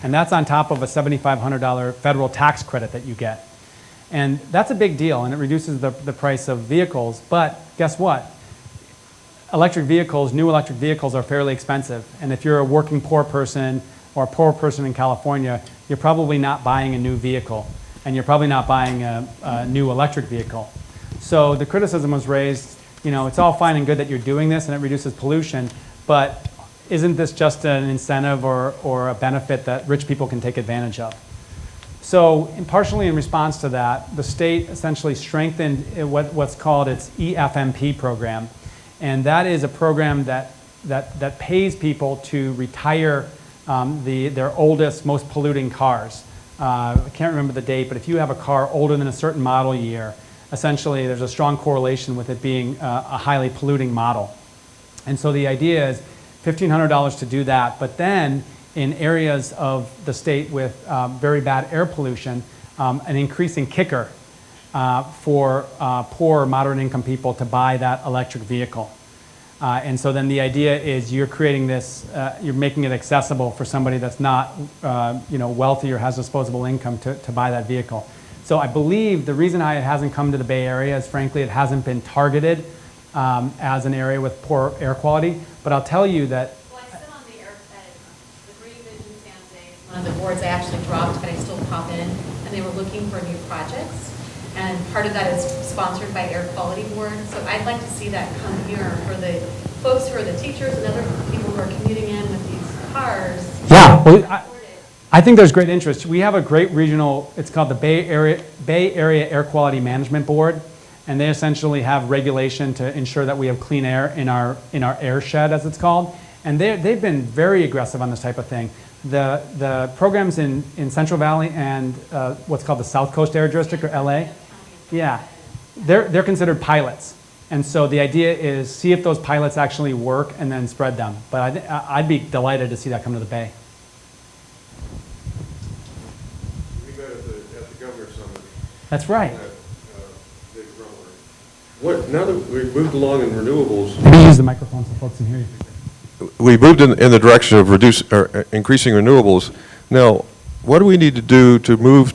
And that's on top of a $7,500 federal tax credit that you get. And that's a big deal, and it reduces the price of vehicles. But guess what? Electric vehicles, new electric vehicles are fairly expensive. And if you're a working poor person or a poor person in California, you're probably not buying a new vehicle. and you're probably not buying a new electric vehicle. So the criticism was raised, it's all fine and good that you're doing this and it reduces pollution, but isn't this just an incentive or a benefit that rich people can take advantage of? So partially in response to that, the state essentially strengthened what's called its EFMP program. And that is a program that pays people to retire their oldest, most polluting cars. I can't remember the date, but if you have a car older than a certain model year, essentially there's a strong correlation with it being a highly polluting model. And so the idea is $1,500 to do that, but then in areas of the state with very bad air pollution, an increasing kicker for poor, moderate income people to buy that electric vehicle. And so then the idea is you're creating this, you're making it accessible for somebody that's not wealthy or has disposable income to buy that vehicle. So I believe the reason it hasn't come to the Bay Area is frankly it hasn't been targeted as an area with poor air quality. But I'll tell you that one of the boards I actually dropped, but I still pop in, and they were looking for new projects. And part of that is sponsored by Air Quality Board. So I'd like to see that come here for the folks who are the teachers and other people who are commuting in with these cars. Yeah, well, I think there's great interest. We have a great regional, it's called the Bay Area Air Quality Management Board. And they essentially have regulation to ensure that we have clean air in our air shed, as it's called. And they've been very aggressive on this type of thing. The programs in Central Valley and what's called the South Coast Air District, or LA, yeah, they're considered pilots. And so the idea is see if those pilots actually work and then spread them. But I'd be delighted to see that come to the Bay. We met at the Governor Summit. That's right. Now that we've moved along in renewables, Maybe use the microphone so folks can hear you. we moved in the direction of increasing renewables. Now, what do we need to do to move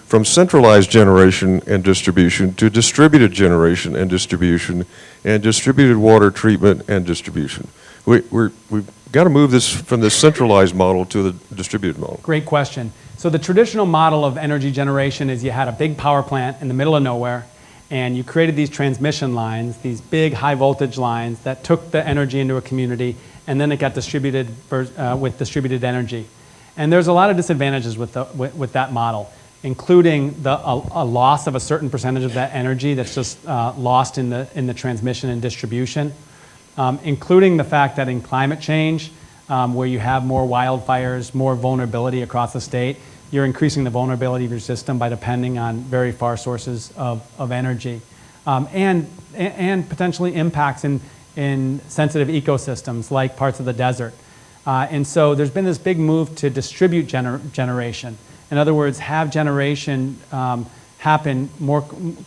from centralized generation and distribution to distributed generation and distributed water treatment and distribution? We've got to move this from the centralized model to the distributed model. Great question. So the traditional model of energy generation is you had a big power plant in the middle of nowhere, and you created these transmission lines, these big high voltage lines that took the energy into a community, and then it got distributed with distributed energy. And there's a lot of disadvantages with that model, including a loss of a certain percentage of that energy that's just lost in the transmission and distribution, including the fact that in climate change, where you have more wildfires, more vulnerability across the state, you're increasing the vulnerability of your system by depending on very far sources of energy, and potentially impacts in sensitive ecosystems like parts of the desert. And so there's been this big move to distribute generation. In other words, have generation happen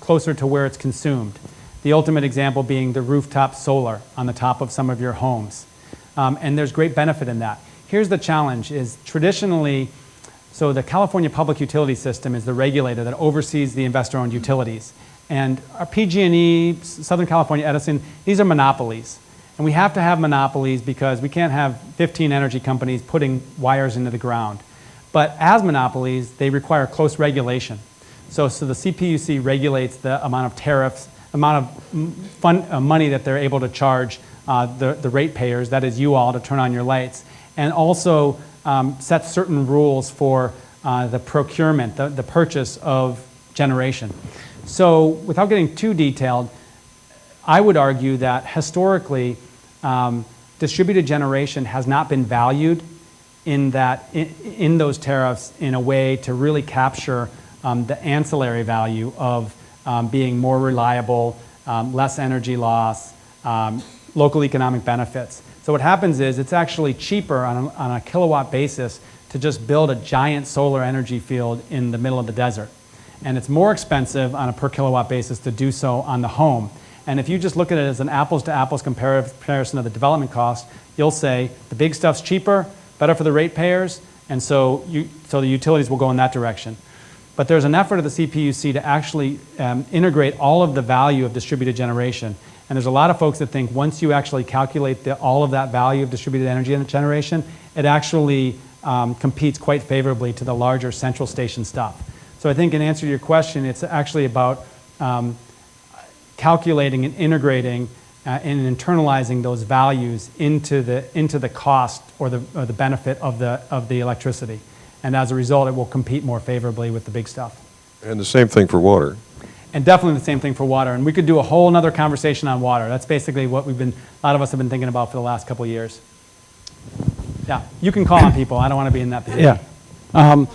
closer to where it's consumed. The ultimate example being the rooftop solar on the top of some of your homes. And there's great benefit in that. Here's the challenge is traditionally, so the California Public Utility System is the regulator that oversees the investor-owned utilities. And our PG&E, Southern California Edison, these are monopolies. And we have to have monopolies because we can't have 15 energy companies putting wires into the ground. But as monopolies, they require close regulation. So the CPUC regulates the amount of tariffs, amount of money that they're able to charge the ratepayers, that is you all, to turn on your lights, and also sets certain rules for the procurement, the purchase of generation. So without getting too detailed, I would argue that historically, distributed generation has not been valued in those tariffs in a way to really capture the ancillary value of being more reliable, less energy loss, local economic benefits. So what happens is it's actually cheaper on a kilowatt basis to just build a giant solar energy field in the middle of the desert. And it's more expensive on a per kilowatt basis to do so on the home. And if you just look at it as an apples to apples comparison of the development cost, you'll say the big stuff's cheaper, better for the ratepayers, and so the utilities will go in that direction. But there's an effort of the CPUC to actually integrate all of the value of distributed generation. And there's a lot of folks that think once you actually calculate all of that value of distributed energy generation, it actually competes quite favorably to the larger central station stuff. So I think in answer to your question, it's actually about calculating and integrating and internalizing those values into the cost or the benefit of the electricity. And as a result, it will compete more favorably with the big stuff. And the same thing for water. And definitely the same thing for water. And we could do a whole nother conversation on water. That's basically what a lot of us have been thinking about for the last couple of years. Yeah, you can call on people. I don't want to be in that position. Yeah.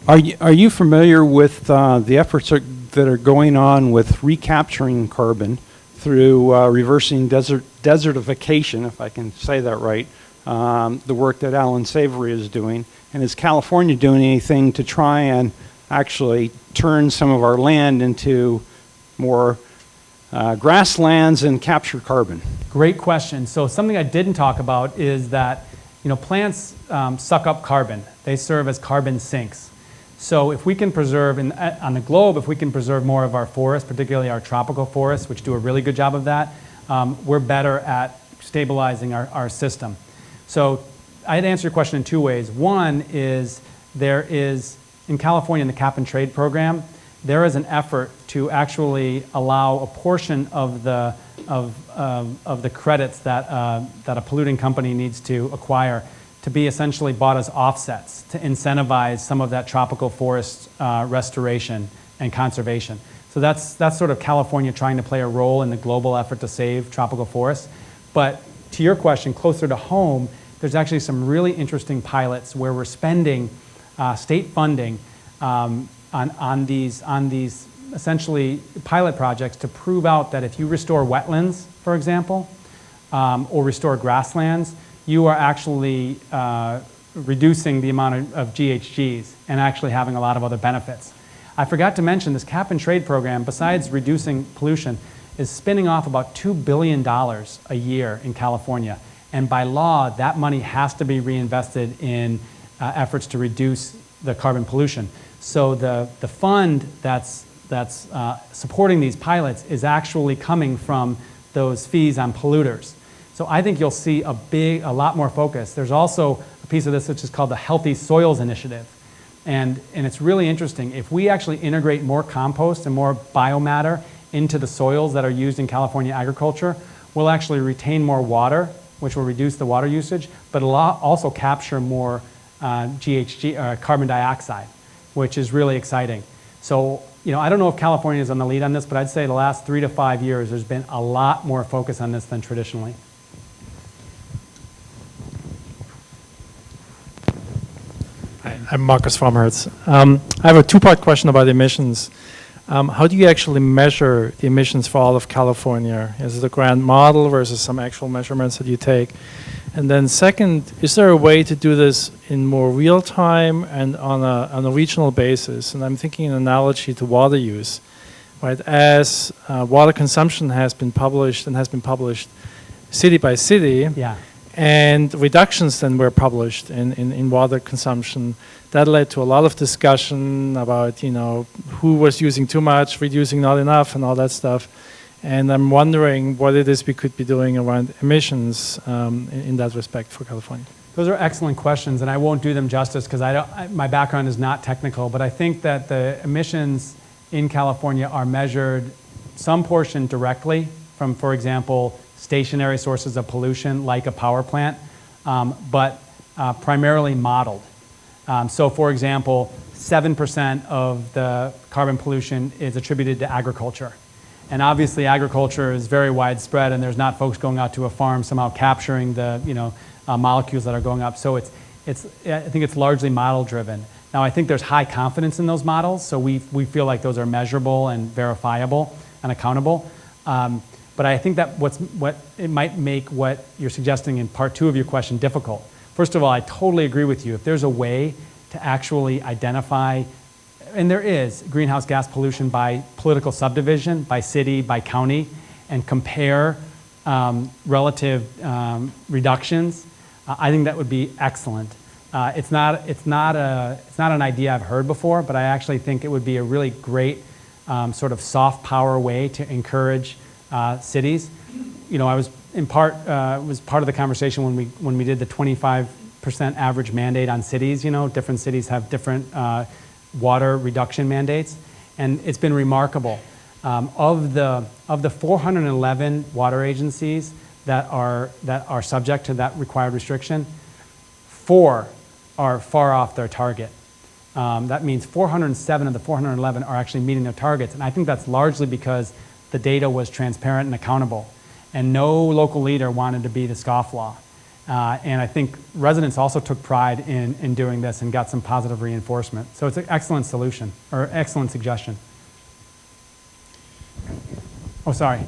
Are you familiar with the efforts that are going on with recapturing carbon through reversing desertification, if I can say that right, the work that Alan Savory is doing? And is California doing anything to try and actually turn some of our land into more grasslands and capture carbon? Great question. So something I didn't talk about is that plants suck up carbon. They serve as carbon sinks. So if we can preserve, on the globe, if we can preserve more of our forests, particularly our tropical forests, which do a really good job of that, we're better at stabilizing our system. So I'd answer your question in two ways. One is there is, in California, in the cap and trade program, there is an effort to actually allow a portion of the credits that a polluting company needs to acquire to be essentially bought as offsets to incentivize some of that tropical forest restoration and conservation. So that's sort of California trying to play a role in the global effort to save tropical forests. But to your question, closer to home, there's actually some really interesting pilots where we're spending state funding on these essentially pilot projects to prove out that if you restore wetlands, for example, or restore grasslands, you are actually reducing the amount of GHGs and actually having a lot of other benefits. I forgot to mention this cap and trade program, besides reducing pollution, is spinning off about $2 billion a year in California. And by law, that money has to be reinvested in efforts to reduce the carbon pollution. So the fund that's supporting these pilots is actually coming from those fees on polluters. So I think you'll see a lot more focus. There's also a piece of this which is called the Healthy Soils Initiative. And it's really interesting. If we actually integrate more compost and more biomatter into the soils that are used in California agriculture, we'll actually retain more water, which will reduce the water usage, but it'll also capture more carbon dioxide, which is really exciting. So, I don't know if California is on the lead on this, but I'd say the last 3 to 5 years, there's been a lot more focus on this than traditionally. I'm Marcus from Hertz. I have a two-part question about emissions. How do you actually measure the emissions for all of California? Is it a grand model versus some actual measurements that you take? And then second, is there a way to do this in more real time and on a regional basis? And I'm thinking an analogy to water use, right? As water consumption has been published city by city, Yeah. and reductions then were published in water consumption. That led to a lot of discussion about, who was using too much, reducing not enough, and all that stuff. And I'm wondering what it is we could be doing around emissions in that respect for California. Those are excellent questions, and I won't do them justice because my background is not technical, but I think that the emissions in California are measured some portion directly from, for example, stationary sources of pollution like a power plant, but primarily modeled. So for example, 7% of the carbon pollution is attributed to agriculture. And obviously agriculture is very widespread and there's not folks going out to a farm somehow capturing the molecules that are going up. So I think it's largely model driven. Now I think there's high confidence in those models, so we feel like those are measurable and verifiable and accountable. But I think that what it might make what you're suggesting in part two of your question difficult. First of all, I totally agree with you. If there's a way to actually identify, and there is, greenhouse gas pollution by political subdivision, by city, by county, and compare relative reductions, I think that would be excellent. It's not an idea I've heard before, but I actually think it would be a really great sort of soft power way to encourage cities. I was was part of the conversation when we did the 25% average mandate on cities. Different cities have different water reduction mandates, and it's been remarkable. Of the 411 water agencies that are subject to that required restriction, 4 are far off their target. That means 407 of the 411 are actually meeting their targets, and I think that's largely because the data was transparent and accountable, and no local leader wanted to be the scofflaw. And I think residents also took pride in doing this and got some positive reinforcement. So it's an excellent solution, or excellent suggestion. Oh, sorry.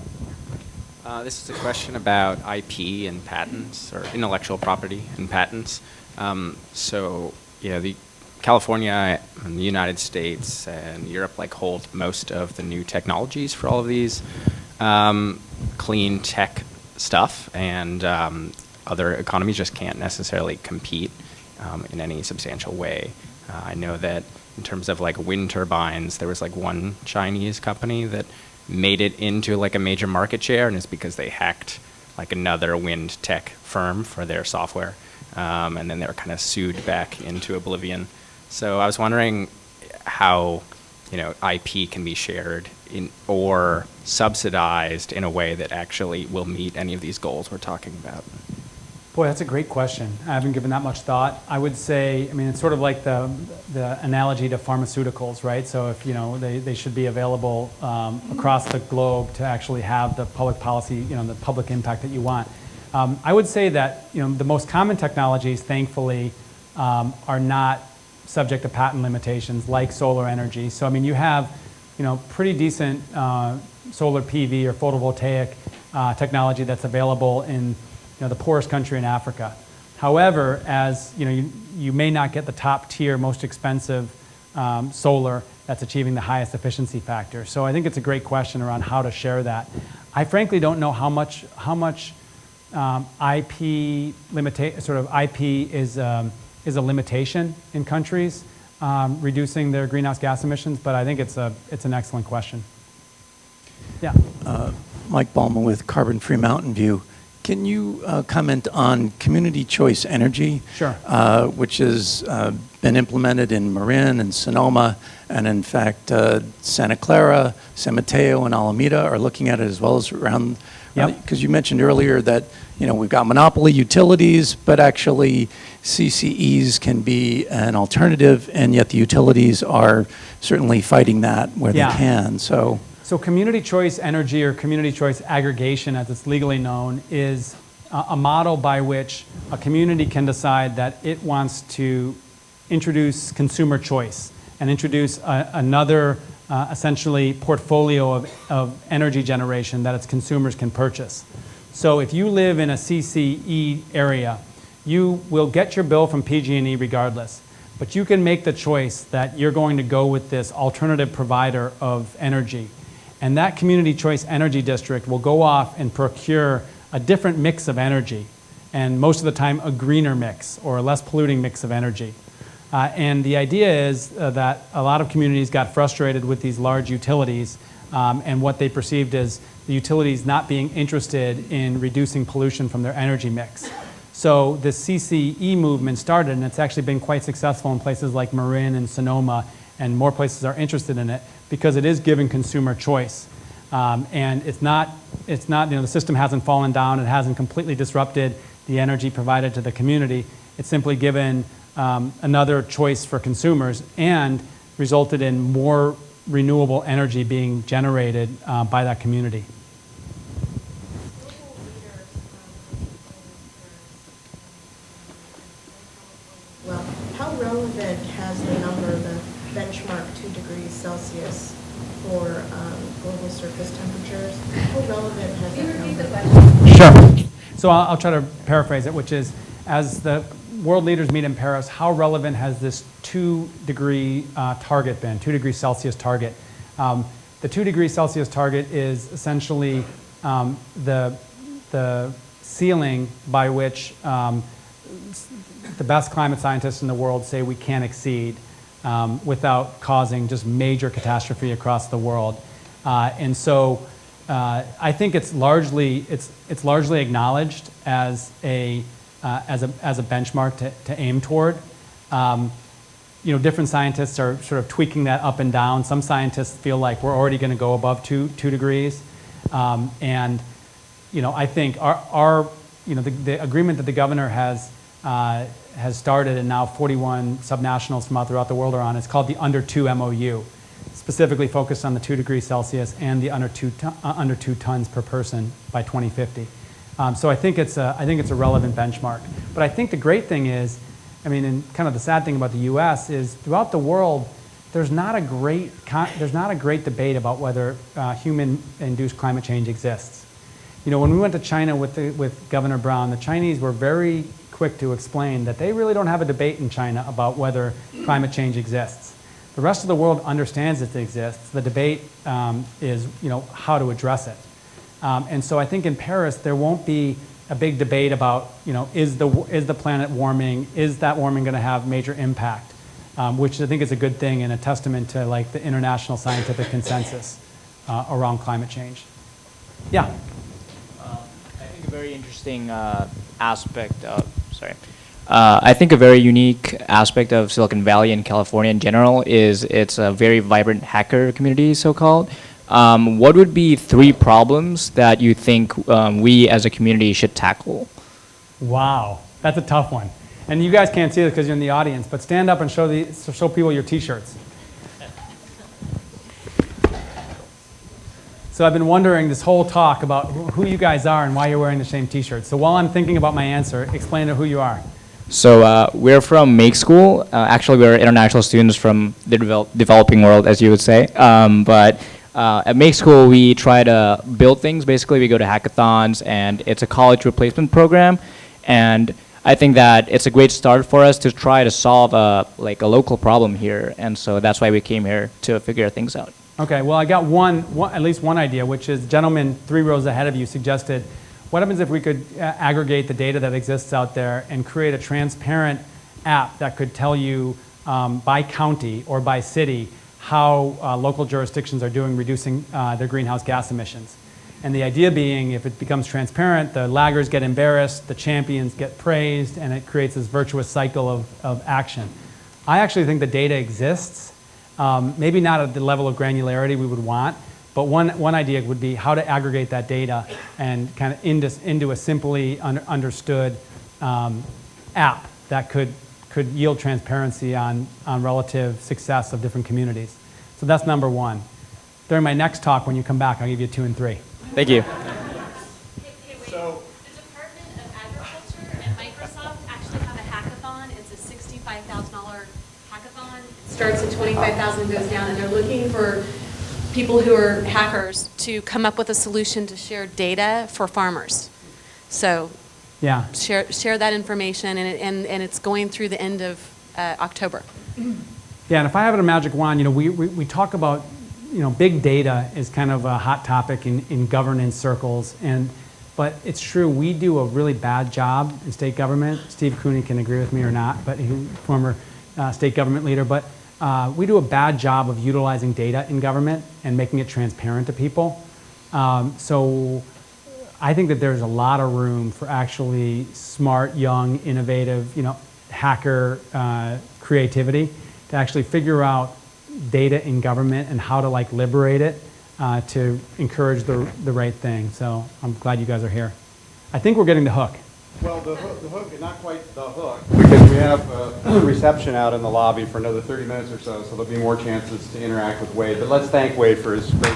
This is a question about IP and patents, or intellectual property and patents. So, the California and the United States and Europe hold most of the new technologies for all of these clean tech stuff, and other economies just can't necessarily compete in any substantial way. I know that in terms of wind turbines, there was one Chinese company that made it into a major market share, and it's because they hacked another wind tech firm for their software, and then they were kind of sued back into oblivion. So I was wondering how IP can be shared or subsidized in a way that actually will meet any of these goals we're talking about. Boy, that's a great question. I haven't given that much thought. I would say, it's sort of like the analogy to pharmaceuticals, right? So if, they should be available across the globe to actually have the public policy, the public impact that you want. I would say that, the most common technologies, thankfully, are not subject to patent limitations like solar energy. So, you have, pretty decent solar PV or photovoltaic technology that's available in the poorest country in Africa. However, as you may not get the top tier, most expensive solar that's achieving the highest efficiency factor. So I think it's a great question around how to share that. I frankly don't know how much IP is a limitation in countries reducing their greenhouse gas emissions, but I think it's an excellent question. Yeah. Mike Ballman with Carbon Free Mountain View. Can you comment on community choice energy? Sure. Which has been implemented in Marin and Sonoma, and in fact, Santa Clara, San Mateo, and Alameda are looking at it as well as around. Because you mentioned earlier that we've got monopoly utilities, but actually CCEs can be an alternative, and yet the utilities are certainly fighting that where they can. So community choice energy, or community choice aggregation as it's legally known, is a model by which a community can decide that it wants to introduce consumer choice and introduce another essentially portfolio of energy generation that its consumers can purchase. So if you live in a CCE area, you will get your bill from PG&E regardless, but you can make the choice that you're going to go with this alternative provider of energy. And that community choice energy district will go off and procure a different mix of energy, and most of the time a greener mix or a less polluting mix of energy. And the idea is that a lot of communities got frustrated with these large utilities and what they perceived as the utilities not being interested in reducing pollution from their energy mix. So the CCE movement started, and it's actually been quite successful in places like Marin and Sonoma, and more places are interested in it because it is giving consumer choice. And it's not, the system hasn't fallen down, it hasn't completely disrupted the energy provided to the community. It's simply given another choice for consumers and resulted in more renewable energy being generated by that community. Well, how relevant has the number, the benchmark 2 degrees Celsius for global surface temperatures, how relevant has that number? Sure. So I'll try to paraphrase it, which is, as the world leaders meet in Paris, how relevant has this 2-degree target been, 2 degrees Celsius target? The 2 degrees Celsius target is essentially the ceiling by which the best climate scientists in the world say we can't exceed without causing just major catastrophe across the world. And so I think it's largely acknowledged as a benchmark to aim toward. different scientists are sort of tweaking that up and down. Some scientists feel like we're already going to go above 2 degrees. And I think the agreement that the governor has started, and now 41 subnationals from throughout the world are on, is called the Under 2 MOU, specifically focused on the 2 degrees Celsius and the under 2 tons per person by 2050. So I think it's a relevant benchmark. But I think the great thing is, and kind of the sad thing about the U.S. is throughout the world, there's not a great debate about whether human-induced climate change exists. When we went to China with Governor Brown, the Chinese were very quick to explain that they really don't have a debate in China about whether climate change exists. The rest of the world understands it exists. The debate is, how to address it. And so I think in Paris there won't be a big debate about, is the planet warming? Is that warming going to have major impact? Which I think is a good thing and a testament to like the international scientific consensus around climate change. Yeah. I think a very interesting aspect of, I think a very unique aspect of Silicon Valley and California in general is it's a very vibrant hacker community, so-called. What would be 3 problems that you think we as a community should tackle? Wow, that's a tough one. And you guys can't see this because you're in the audience, but stand up and show people your T-shirts. So I've been wondering this whole talk about who you guys are and why you're wearing the same T-shirt. So while I'm thinking about my answer, explain who you are. So we're from Make School. Actually, we're international students from the developing world, as you would say. But at Make School, we try to build things. Basically, we go to hackathons, and it's a college replacement program. And I think that it's a great start for us to try to solve a local problem here. And so that's why we came here, to figure things out. Okay, well, I got at least one idea, which is, gentleman 3 rows ahead of you suggested, what happens if we could aggregate the data that exists out there and create a transparent app that could tell you by county or by city how local jurisdictions are doing reducing their greenhouse gas emissions. And the idea being, if it becomes transparent, the laggards get embarrassed, the champions get praised, and it creates this virtuous cycle of action. I actually think the data exists, maybe not at the level of granularity we would want, but one idea would be how to aggregate that data and kind of into a simply understood app that could yield transparency on relative success of different communities. So that's number 1. During my next talk, when you come back, I'll give you 2 and 3. Thank you. So the Department of Agriculture and Microsoft actually have a hackathon. It's a $65,000 hackathon. It starts at $25,000 and goes down, and they're looking for people who are hackers to come up with a solution to share data for farmers. So yeah, share that information, and it's going through the end of October. Yeah, and if I have a magic wand, we talk about, big data is kind of a hot topic in governance circles, but it's true, we do a really bad job in state government. Steve Cooney can agree with me or not, but he's former state government leader, but we do a bad job of utilizing data in government and making it transparent to people. So I think that there's a lot of room for actually smart, young, innovative, hacker creativity to actually figure out data in government and how to liberate it to encourage the right thing. So I'm glad you guys are here. I think we're getting the hook. Well, the hook, not quite the hook, because we have a reception out in the lobby for another 30 minutes or so, so there'll be more chances to interact with Wade. But let's thank Wade for his great